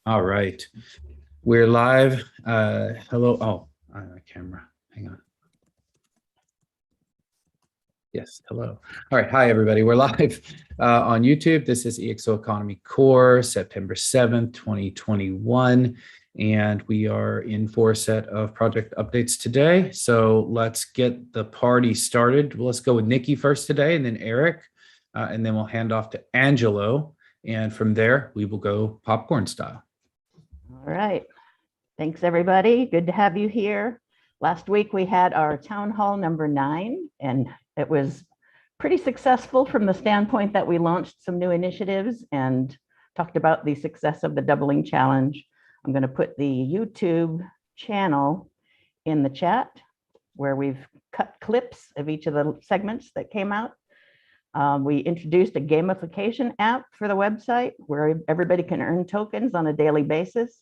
All right. We're live. Hello. Oh, on the camera. Hang on. Yes, hello. All right. Hi, everybody. We're live on YouTube. This is EXO Economy Core, September 7th, 2021. And we are in for a set of project updates today. So let's get the party started. Let's go with Nikki first today, and then Eric, and then we'll hand off to Angelo. And from there, we will go popcorn style. All right. Thanks, everybody. Good to have you here. Last week, we had our town hall number 9, and it was pretty successful from the standpoint that we launched some new initiatives and talked about the success of the doubling challenge. I'm going to put the YouTube channel in the chat where we've cut clips of each of the segments that came out. We introduced a gamification app for the website where everybody can earn tokens on a daily basis.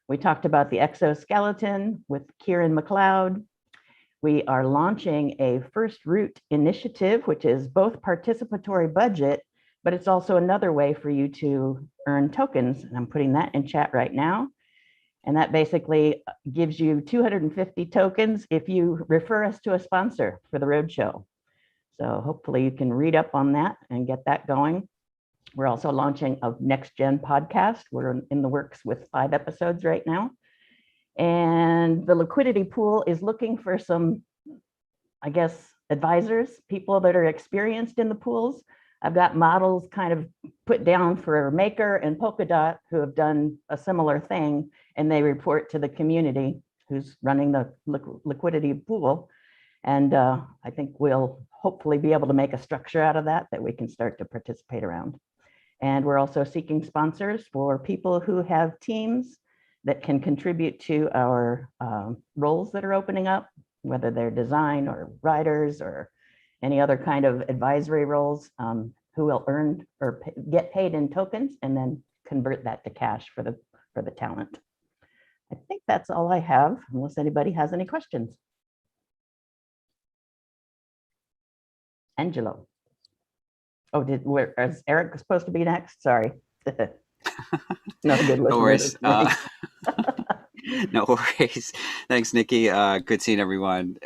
We talked about the exoskeleton with Kieran McLeod. We are launching a first route initiative, which is both participatory budget, but it's also another way for you to earn tokens. And I'm putting that in chat right now. And that basically gives you 250 tokens if you refer us to a sponsor for the roadshow. So hopefully you can read up on that and get that going. We're also launching a next gen podcast. We're in the works with 5 episodes right now. And the liquidity pool is looking for some, I guess, advisors, people that are experienced in the pools. I've got models kind of put down for Maker and Polkadot who have done a similar thing, and they report to the community who's running the liquidity pool. And I think we'll hopefully be able to make a structure out of that we can start to participate around. And we're also seeking sponsors for people who have teams that can contribute to our roles that are opening up, whether they're design or writers or any other kind of advisory roles, who will earn or get paid in tokens and then convert that to cash for the talent. I think that's all I have, unless anybody has any questions. Angelo. Oh, is Eric supposed to be next? Sorry. No good listener. No worries. No worries. Thanks, Nikki. Good seeing everyone.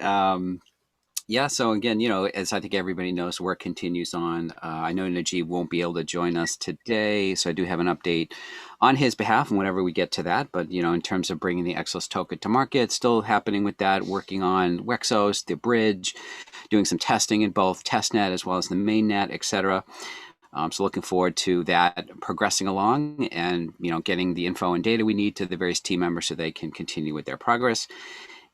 Yeah, so again, as I think everybody knows, work continues on. I know Najib won't be able to join us today, so I do have an update on his behalf and whenever we get to that. But, in terms of bringing the EXOS token to market, still happening with that, working on EXOS, the bridge, doing some testing in both testnet as well as the mainnet, etc. So looking forward to that progressing along and, getting the info and data we need to the various team members so they can continue with their progress.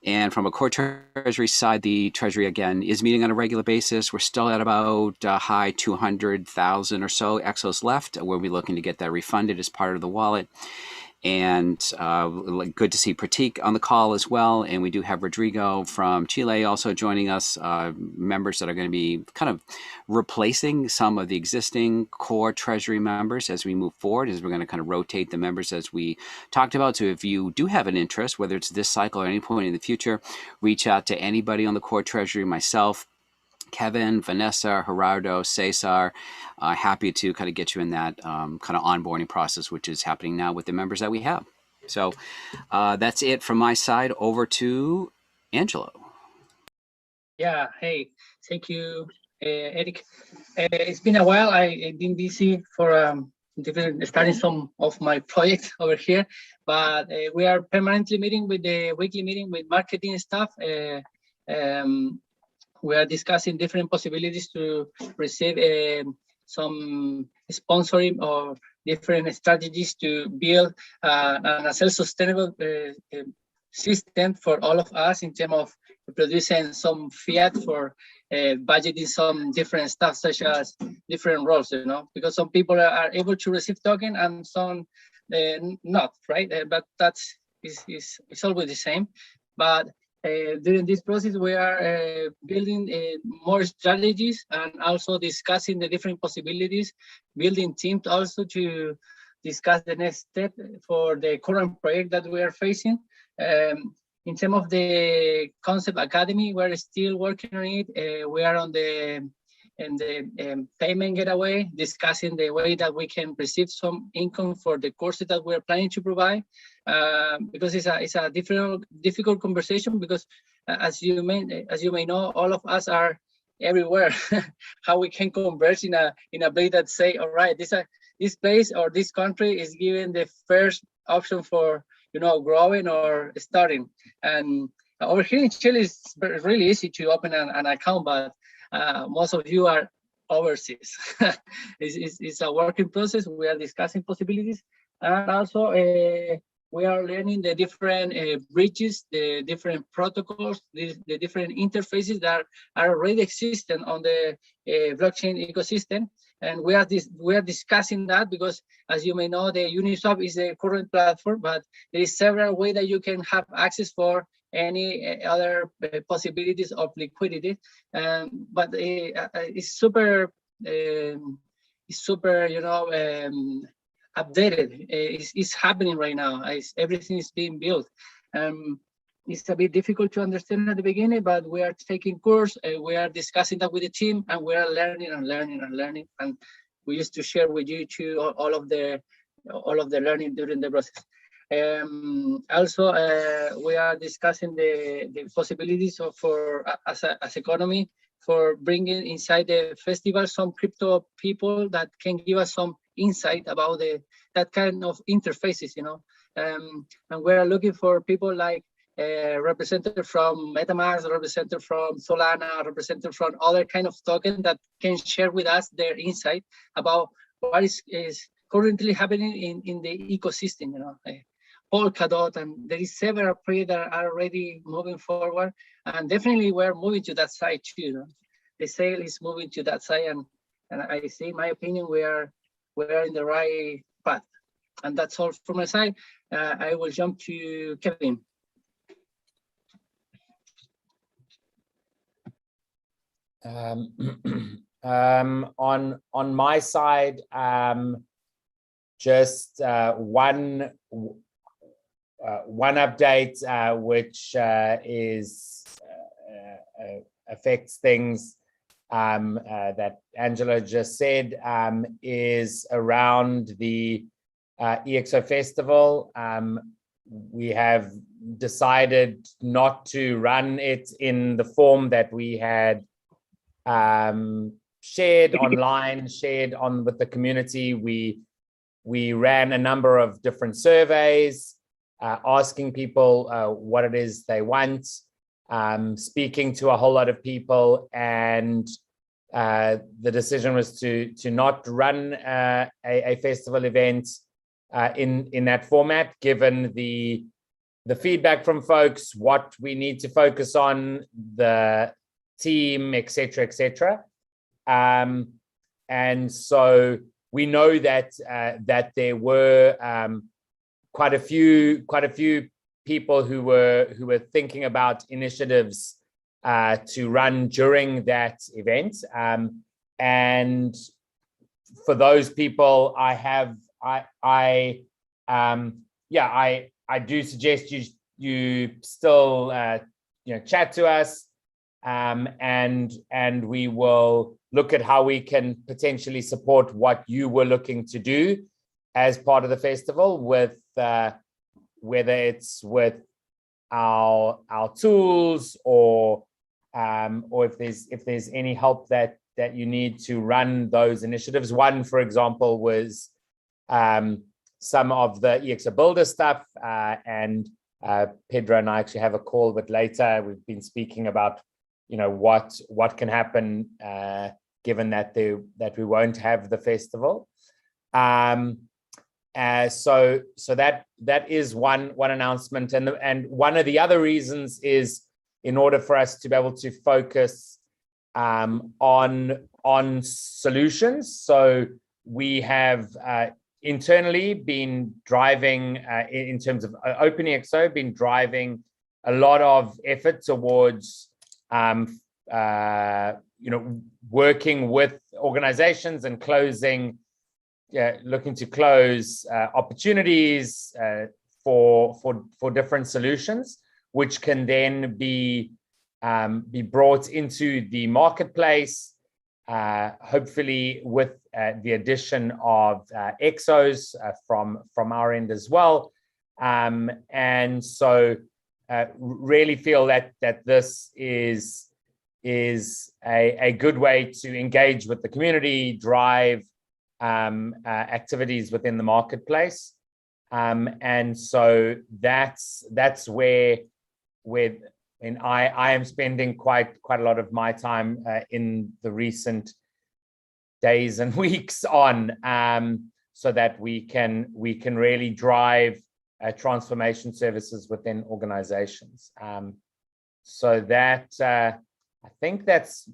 And from a core treasury side, the treasury, again, is meeting on a regular basis. We're still at about high 200,000 or so EXOS left. We'll be looking to get that refunded as part of the wallet. And good to see Pratik on the call as well. And we do have Rodrigo from Chile also joining us, members that are going to be kind of replacing some of the existing core treasury members as we move forward, as we're going to kind of rotate the members as we talked about. So if you do have an interest, whether it's this cycle or any point in the future, reach out to anybody on the core treasury, myself, Kevin, Vanessa, Gerardo, Cesar, happy to kind of get you in that kind of onboarding process, which is happening now with the members that we have. So that's it from my side. Over to Angelo. Yeah, hey, thank you, Eric. It's been a while. I've been busy for starting some of my projects over here, but we are permanently meeting with the weekly meeting with marketing staff. We are discussing different possibilities to receive some sponsoring or different strategies to build a self-sustainable system for all of us in terms of producing some fiat for budgeting some different stuff, such as different roles, because some people are able to receive token and some not, right? But that's is always the same. But during this process, we are building more strategies and also discussing the different possibilities, building teams also to discuss the next step for the current project that we are facing. In terms of the concept academy, we're still working on it. We are on the the payment gateway, discussing the way that we can receive some income for the courses that we're planning to provide, because it's a difficult conversation, because as you may know, all of us are everywhere. How we can converge in a place that say, all right, this place or this country is given the first option for growing or starting. And over here in Chile, it's really easy to open an account, but most of you are overseas. It's a working process. We are discussing possibilities, and also we are learning the different bridges, the different protocols, the different interfaces that are already existing on the blockchain ecosystem. And we are discussing that because, as you may know, the Uniswap is the current platform, but there is several ways that you can have access for any other possibilities of liquidity. But it's super, updated. It's happening right now. Everything is being built. It's a bit difficult to understand at the beginning, but we are taking course. We are discussing that with the team, and we are learning and learning and learning. And we used to share with you too all of the learning during the process. Also, we are discussing the possibilities as economy for bringing inside the festival some crypto people that can give us some insight about that kind of interfaces, and we're looking for people like representative from MetaMask, representative from Solana, representative from other kind of token that can share with us their insight about what is currently happening in the ecosystem, Polkadot, and there is several projects that are already moving forward, and definitely we're moving to that side too. The sale is moving to that side, and I say, in my opinion, we are in the right path. And that's all from my side. I will jump to Kevin. On my side, just one update, which affects things that Angela just said, is around the EXO Festival. We have decided not to run it in the form that we had shared online, with the community. We ran a number of different surveys, asking people what it is they want, speaking to a whole lot of people, and the decision was to not run a festival event in that format, given the feedback from folks, what we need to focus on, the team, etc., etc. And so we know that there were quite a few people who were thinking about initiatives to run during that event. And for those people, I do suggest you still chat to us, and we will look at how we can potentially support what you were looking to do as part of the festival, with whether it's with our tools or if there's any help that you need to run those initiatives. One, for example, was some of the EXO Builder stuff, and Pedro and I actually have a call a bit later. We've been speaking about what can happen given that we won't have the festival. So that is one announcement, and one of the other reasons is in order for us to be able to focus on solutions. So we have internally been driving, in terms of OpenExO, been driving a lot of effort towards working with organizations and looking to close opportunities for different solutions, which can then be brought into the marketplace hopefully with the addition of EXOS from our end as well. And so really feel that this is a good way to engage with the community, drive activities within the marketplace. And so that's where and I am spending quite a lot of my time in the recent days and weeks on, so that we can really drive transformation services within organizations. So that I think that's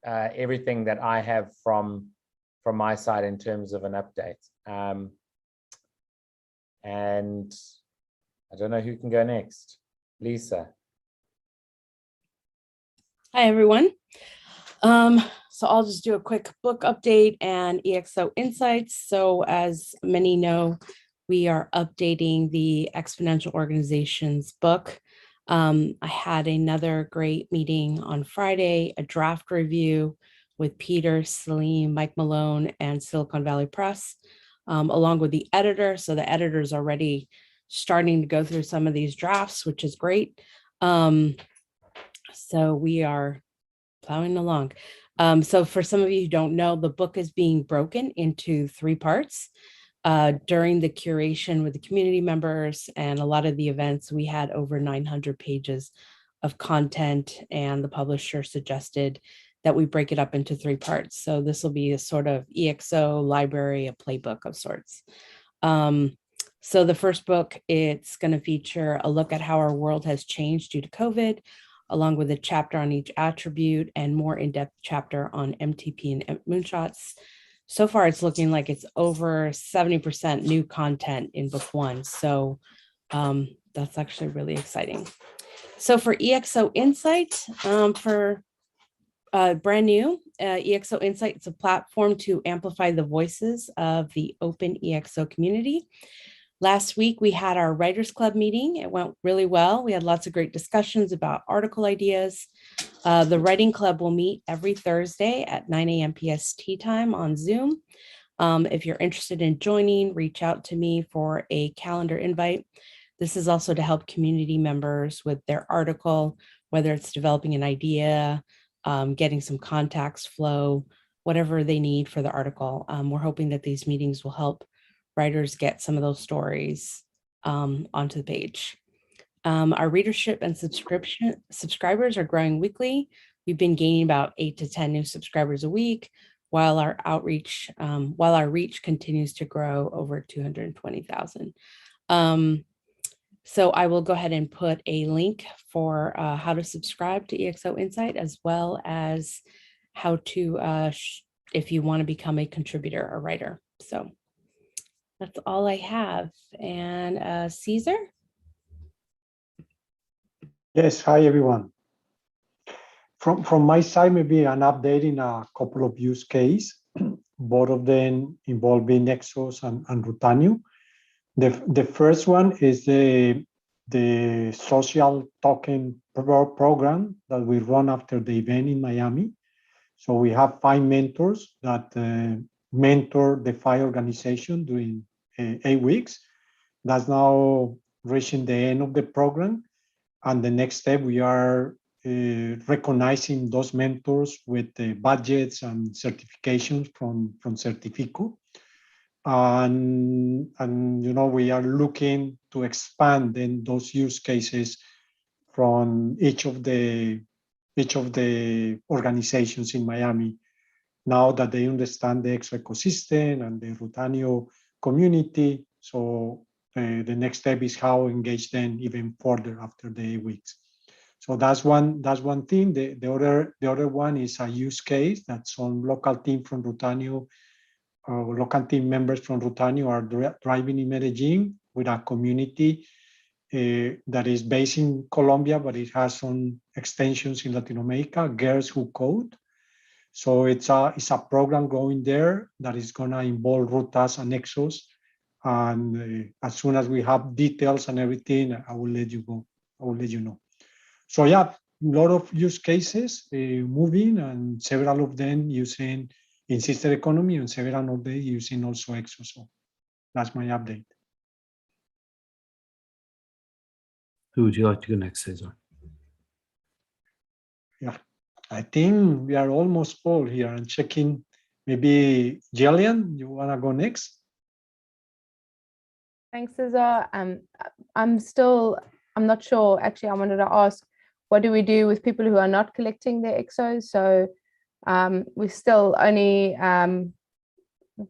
everything that I have from my side in terms of an update. And I don't know who can go next. Lisa. Hi, everyone. So I'll just do a quick book update and EXO Insights. So as many know, we are updating the Exponential Organizations book. I had another great meeting on Friday, a draft review with Peter, Salim, Mike Malone, and Silicon Valley Press, along with the editor. So the editor is already starting to go through some of these drafts, which is great. So we are plowing along. So for some of you who don't know, the book is being broken into 3 parts. During the curation with the community members and a lot of the events, we had over 900 pages of content, and the publisher suggested that we break it up into 3 parts. So this will be a sort of EXO library, a playbook of sorts. So the first book, it's going to feature a look at how our world has changed due to COVID, along with a chapter on each attribute and more in-depth chapter on MTP and moonshots. So far, it's looking like it's over 70% new content in book 1. So that's actually really exciting. So for EXO Insight, for brand new, EXO Insight, it's a platform to amplify the voices of the OpenExO community. Last week, we had our Writers Club meeting. It went really well. We had lots of great discussions about article ideas. The Writing Club will meet every Thursday at 9 a.m. PST time on Zoom. If you're interested in joining, reach out to me for a calendar invite. This is also to help community members with their article, whether it's developing an idea, getting some contacts flow, whatever they need for the article. We're hoping that these meetings will help writers get some of those stories onto the page. Our readership and subscribers are growing weekly. We've been gaining about 8 to 10 new subscribers a week, while our outreach, while our reach continues to grow over 220,000. So I will go ahead and put a link for how to subscribe to EXO Insight, as well as how to, if you want to become a contributor or writer. So that's all I have. And Caesar? Yes, hi everyone. From my side, maybe an update in a couple of use cases, both of them involving EXOS and Rutanio. The first one is the social token program that we run after the event in Miami. So we have 5 mentors that mentor the 5 organizations during 8 weeks. That's now reaching the end of the program. And the next step, we are recognizing those mentors with the budgets and certifications from Certifico. And you know, we are looking to expand then those use cases from each of the organizations in Miami, now that they understand the EXO ecosystem and the Rutanio community. So the next step is how engage them even further after the 8 weeks. So that's one thing. The other one is a use case that some local team from Rutanio, local team members from Rutanio are driving in Medellin with a community that is based in Colombia, but it has some extensions in Latin America, Girls Who Code. So it's a program going there that is gonna involve Rutas and EXOS. And as soon as we have details and everything, I will let you know. So yeah, lot of use cases moving, and several of them using in sister economy, and several of them using also EXO. So that's my update. Who would you like to go next, Cesar? Yeah, I think we are almost all here. I'm checking. Maybe Jillian, you wanna go next? Thanks, Cesar. I'm not sure. Actually, I wanted to ask, what do we do with people who are not collecting their EXOs? So we still only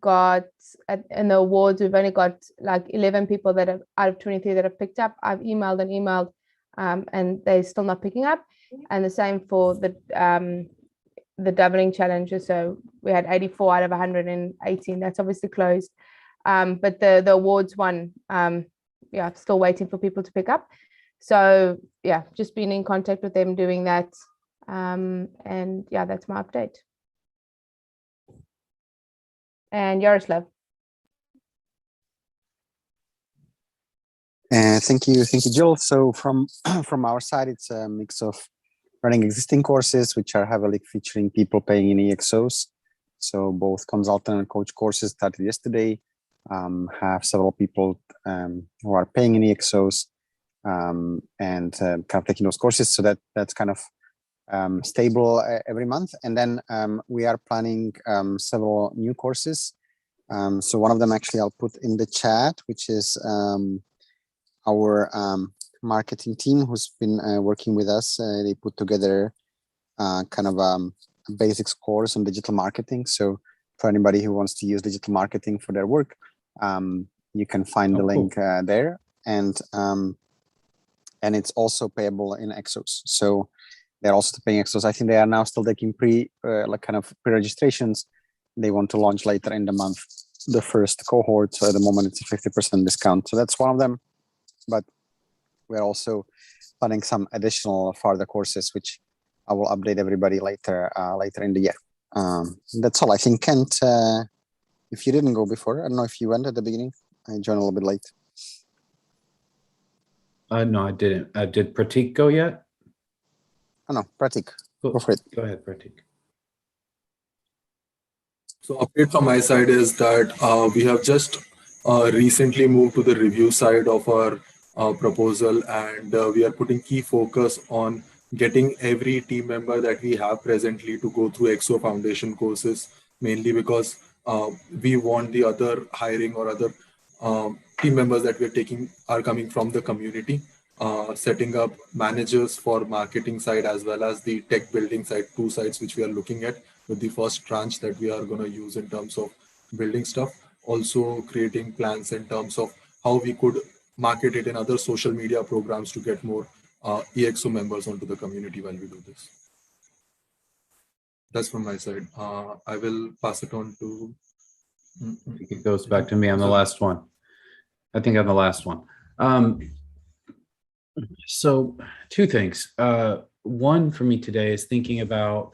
got in the awards, we've only got like 11 people that have out of 23 that have picked up. I've emailed and they're still not picking up. And the same for the doubling challenges. So we had 84 out of 118. That's obviously closed. But the awards one, yeah, still waiting for people to pick up. So yeah, just being in contact with them, doing that. And yeah, that's my update. And Yaroslav. Thank you, Jill. So from our side, it's a mix of running existing courses, which are heavily featuring people paying in EXOs. So both consultant and coach courses started yesterday, have several people who are paying in EXOs and kind of taking those courses. So that's kind of stable every month. And then we are planning several new courses. So one of them actually I'll put in the chat, which is our marketing team who's been working with us. They put together kind of a basics course on digital marketing. So for anybody who wants to use digital marketing for their work, you can find the link there. And it's also payable in EXOS. So they're also paying EXOS. I think they are now still taking pre-registrations. They want to launch later in the month the first cohort. So at the moment it's a 50% discount. So that's one of them. But we're also planning some additional further courses, which I will update everybody later in the year. That's all. I think, Kent, if you didn't go before, I don't know if you went at the beginning. I joined a little bit late. No, I didn't. Did Pratik go yet? Oh, no, Pratik, Go for it. Go ahead, Pratik. So update from my side is that we have just recently moved to the review side of our proposal, and we are putting key focus on getting every team member that we have presently to go through EXO Foundation courses, mainly because we want the other hiring or other team members that we're taking are coming from the community, setting up managers for marketing side as well as the tech building side, two sides which we are looking at with the first tranche that we are going to use in terms of building stuff. Also creating plans in terms of how we could market it in other social media programs to get more EXO members onto the community while we do this. That's from my side. I will pass it on to... It goes back to me on the last one. I think I'm the last one. So two things. One for me today is thinking about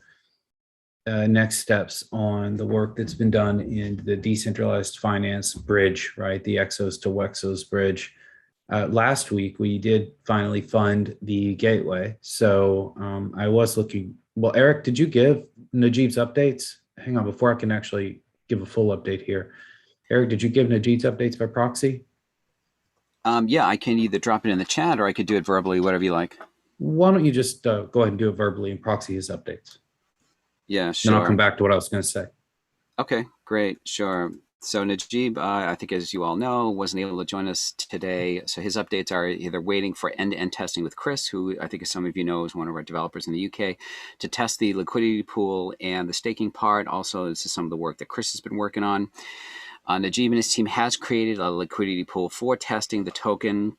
next steps on the work that's been done in the decentralized finance bridge, right? The EXOS to WEXOS bridge. Last week, we did finally fund the gateway. So I was looking, well, Eric, did you give Najib's updates? Hang on, before I can actually give a full update here. Eric, did you give Najib's updates by proxy? Yeah, I can either drop it in the chat or I could do it verbally, whatever you like. Why don't you just go ahead and do it verbally and proxy his updates? Yeah, sure. Then I'll come back to what I was going to say. Okay, great, sure. So Najib, I think as you all know, wasn't able to join us today. So his updates are either waiting for end-to-end testing with Chris, who I think as some of you know is one of our developers in the UK, to test the liquidity pool and the staking part. Also, this is some of the work that Chris has been working on. Najib and his team has created a liquidity pool for testing the token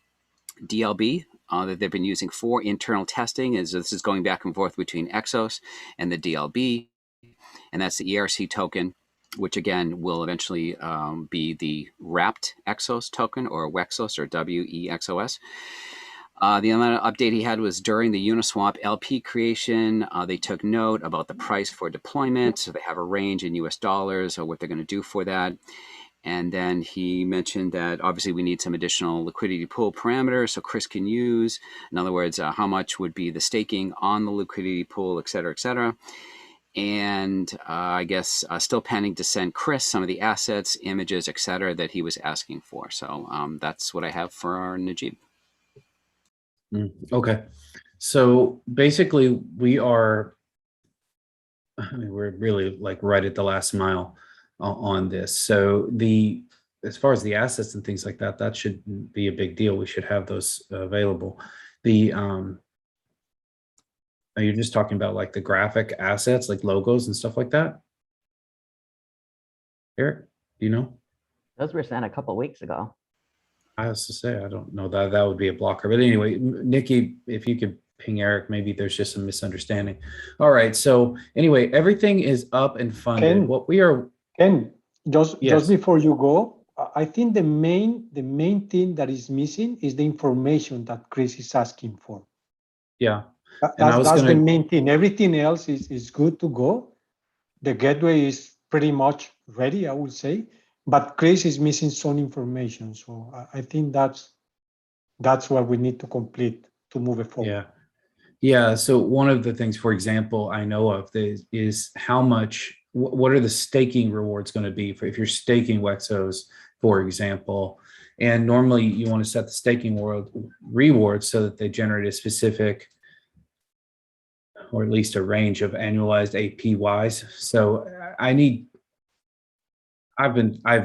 DLB that they've been using for internal testing. This is going back and forth between EXOS and the DLB, and that's the ERC token, which again will eventually be the wrapped EXOS token, or WEXOS, or WEXOS. The amount of update he had was during the Uniswap LP creation. They took note about the price for deployment. So they have a range in US dollars or what they're going to do for that. And then he mentioned that obviously we need some additional liquidity pool parameters so Chris can use. In other words, how much would be the staking on the liquidity pool, et cetera, et cetera. And I guess still pending to send Chris some of the assets, images, et cetera, that he was asking for. So that's what I have for our Najib. Okay. So basically we're really like right at the last mile on this. So as far as the assets and things like that, that shouldn't be a big deal. We should have those available. Are you just talking about like the graphic assets, like logos and stuff like that? Eric, do you know? Those were sent a couple weeks ago. I was to say, I don't know that would be a blocker. But anyway, Nikki, if you could ping Eric, maybe there's just some misunderstanding. All right. So anyway, everything is up and funded. Ken, just Yes. before you go, I think the main thing that is missing is the information that Chris is asking for. Yeah. That's the main thing. Everything else is good to go. The gateway is pretty much ready, I would say, but Chris is missing some information. So I think that's what we need to complete to move it forward. Yeah. Yeah. So one of the things, for example, I know of is how much, what are the staking rewards going to be for if you're staking Wexos, for example, and normally you want to set the staking rewards so that they generate a specific, or at least a range of annualized APYs. So I've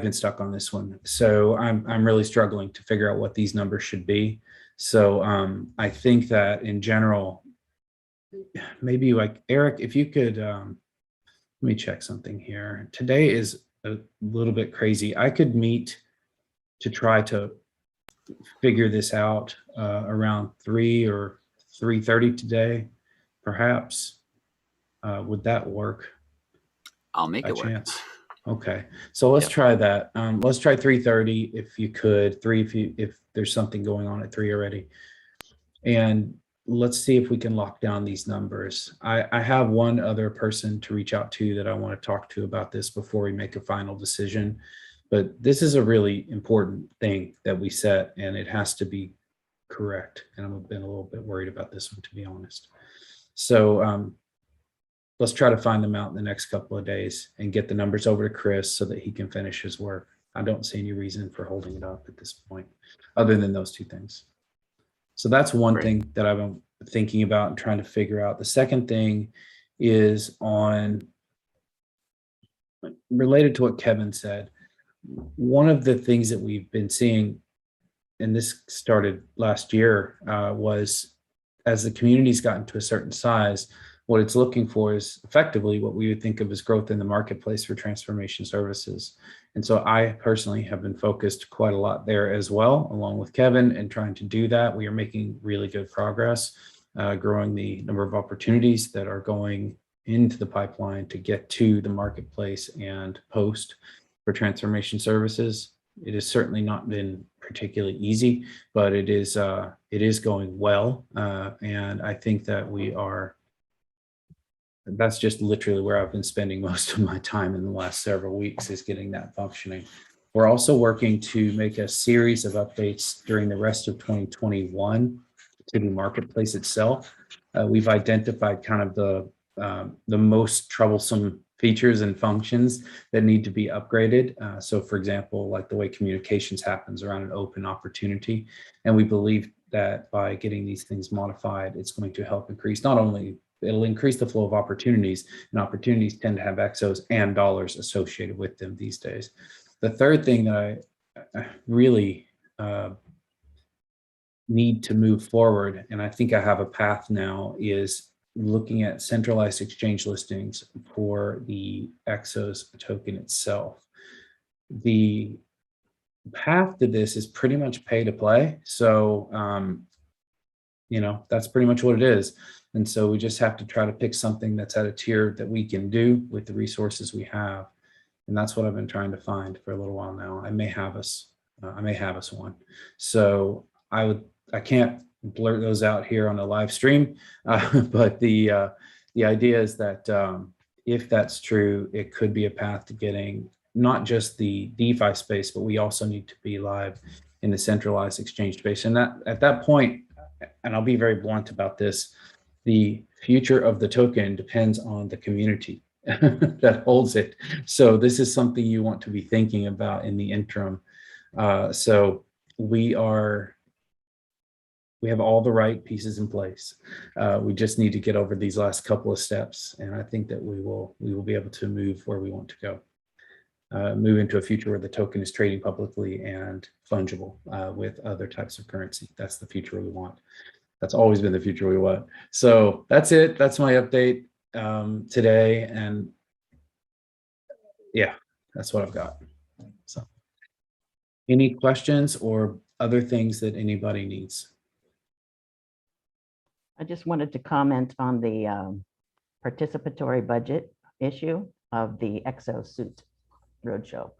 been stuck on this one. So I'm really struggling to figure out what these numbers should be. So I think that in general, maybe like Eric, if you could, let me check something here. Today is a little bit crazy. I could meet to try to figure this out around 3 or 3:30 today, perhaps. Would that work? I'll make it work. Chance? Okay, so let's try that. Let's try 3:30 if you could, 3 if there's something going on at 3 already. And let's see if we can lock down these numbers. I have one other person to reach out to that I want to talk to about this before we make a final decision. But this is a really important thing that we set, and it has to be correct. And I've been a little bit worried about this one, to be honest. So let's try to find them out in the next couple of days and get the numbers over to Chris so that he can finish his work. I don't see any reason for holding it up at this point, other than those two things. So that's one thing that I've been thinking about and trying to figure out. The second thing is related to what Kevin said. One of the things that we've been seeing, and this started last year, was as the community's gotten to a certain size, what it's looking for is effectively what we would think of as growth in the marketplace for transformation services. And so I personally have been focused quite a lot there as well, along with Kevin, and trying to do that. We are making really good progress, growing the number of opportunities that are going into the pipeline to get to the marketplace and post for transformation services. It has certainly not been particularly easy, but it is going well. And I think that that's just literally where I've been spending most of my time in the last several weeks, is getting that functioning. We're also working to make a series of updates during the rest of 2021 to the marketplace itself. We've identified kind of the most troublesome features and functions that need to be upgraded. So for example, like the way communications happens around an open opportunity. And we believe that by getting these things modified, it's going to help increase, not only it'll increase the flow of opportunities, and opportunities tend to have EXOs and dollars associated with them these days. The third thing that I really need to move forward, and I think I have a path now, is looking at centralized exchange listings for the EXOS token itself. The path to this is pretty much pay to play. So, that's pretty much what it is. And so we just have to try to pick something that's at a tier that we can do with the resources we have. And that's what I've been trying to find for a little while now. I may have us one. So I can't blurt those out here on a live stream, but the idea is that if that's true, it could be a path to getting not just the DeFi space, but we also need to be live in the centralized exchange space. And that at that point, and I'll be very blunt about this, the future of the token depends on the community that holds it. So this is something you want to be thinking about in the interim. So we have all the right pieces in place. We just need to get over these last couple of steps, and I think that we will be able to move where we want to go. Move into a future where the token is trading publicly and fungible with other types of currency. That's the future we want. That's always been the future we want. So that's it. That's my update today. And yeah, that's what I've got. So any questions or other things that anybody needs? I just wanted to comment on the participatory budget issue of the EXO suit roadshow.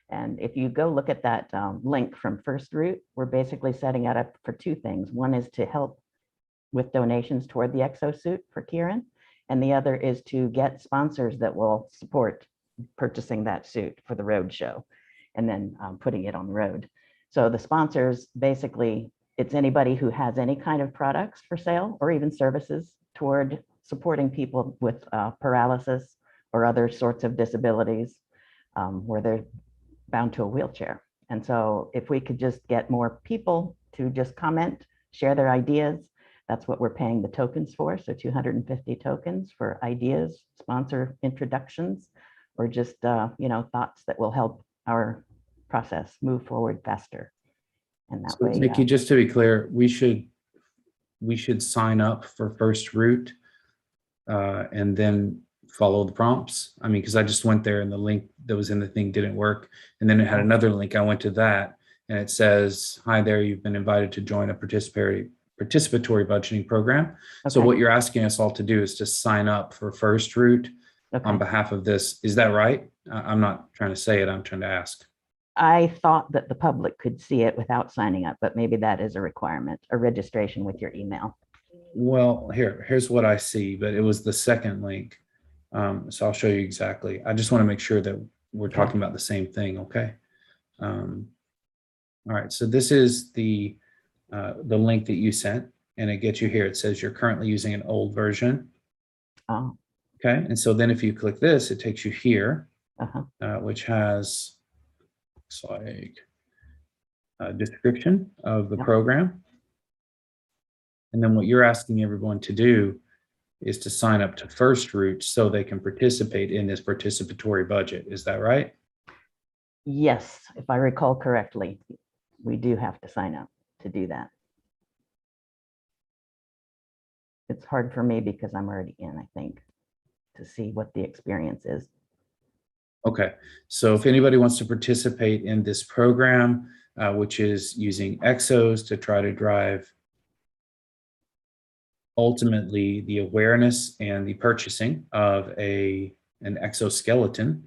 And if you go look at that link from First Root, we're basically setting it up for two things. One is to help with donations toward the EXO suit for Kieran, and the other is to get sponsors that will support purchasing that suit for the roadshow and then putting it on the road. So the sponsors, basically, it's anybody who has any kind of products for sale or even services toward supporting people with paralysis or other sorts of disabilities where they're bound to a wheelchair. And so if we could just get more people to just comment, share their ideas, that's what we're paying the tokens for. So 250 tokens for ideas, sponsor introductions, or just thoughts that will help our process move forward faster. And that So, way, Nikki, just to be clear, we should sign up for First Root and then follow the prompts. I mean, because I just went there and the link that was in the thing didn't work. And then it had another link. I went to that and it says, hi there, you've been invited to join a participatory budgeting program. So Okay. what you're asking us all to do is to sign up for First Root on behalf of this. Is that right? I'm not trying to say it, I'm trying to ask. I thought that the public could see it without signing up, but maybe that is a requirement, a registration with your email. Well, here's what I see, but it was the second link. So I'll show you exactly. I just want to make sure that we're talking about the same thing, okay? All right, so this is the link that you sent, and it gets you here. It says you're currently using an old version. Oh. Okay, and so then if you click this, it takes you here, which has, looks like a description of the program. And then what you're asking everyone to do is to sign up to First Root so they can participate in this participatory budget. Is that right? Yes, if I recall correctly, we do have to sign up to do that. It's hard for me because I'm already in, I think, to see what the experience is. Okay, so if anybody wants to participate in this program, which is using EXOS to try to drive ultimately the awareness and the purchasing of an exoskeleton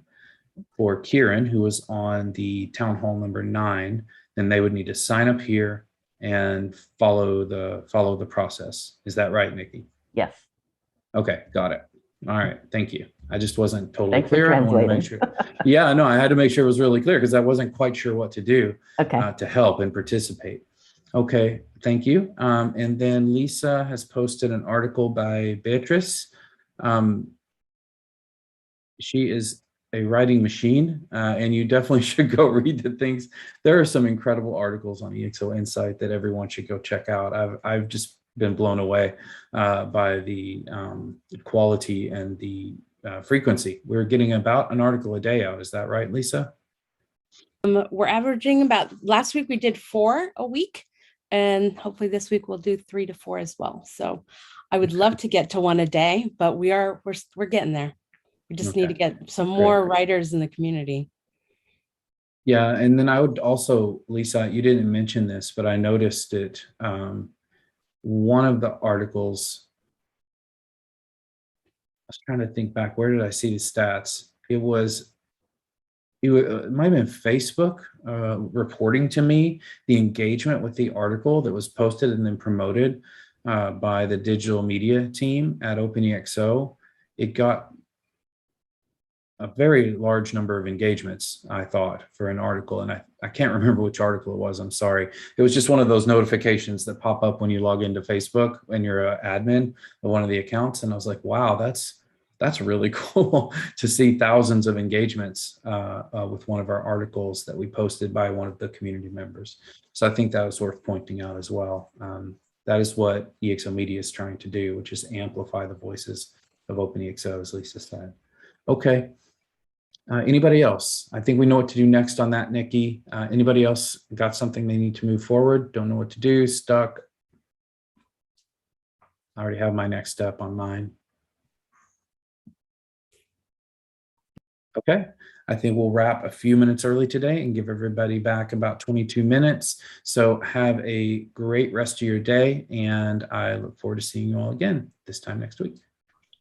for Kieran, who was on the town hall number 9, then they would need to sign up here and follow the process. Is that right, Nikki? Yes. Okay, got it. All right, thank you. I just wasn't totally Thanks for clear. I want to make translating. sure. Yeah, no, I had to make sure it was really clear because I wasn't quite sure what to do Okay. to help and participate. Okay, thank you. And then Lisa has posted an article by Beatrice. She is a writing machine, and you definitely should go read the things. There are some incredible articles on EXO Insight that everyone should go check out. I've just been blown away by the quality and the frequency. We're getting about an article a day out. Is that right, Lisa? We're averaging about, last week we did 4 a week, and hopefully this week we'll do 3 to 4 as well. So I would love to get to 1 a day, but we're getting there. We just need to get some more writers in the community. Yeah, and then I would also, Lisa, you didn't mention this, but I noticed it. One of the articles, I was trying to think back, where did I see the stats? It might have been Facebook reporting to me the engagement with the article that was posted and then promoted by the digital media team at OpenExO. It got a very large number of engagements, I thought, for an article. And I can't remember which article it was. I'm sorry. It was just one of those notifications that pop up when you log into Facebook and you're an admin of one of the accounts. And I was like, wow, that's really cool to see thousands of engagements with one of our articles that we posted by one of the community members. So I think that was worth pointing out as well. That is what EXO Media is trying to do, which is amplify the voices of OpenExO, as Lisa said. Okay. Anybody else? I think we know what to do next on that, Nikki. Anybody else got something they need to move forward? Don't know what to do, stuck? I already have my next step on mine. Okay, I think we'll wrap a few minutes early today and give everybody back about 22 minutes. So have a great rest of your day, and I look forward to seeing you all again this time next week.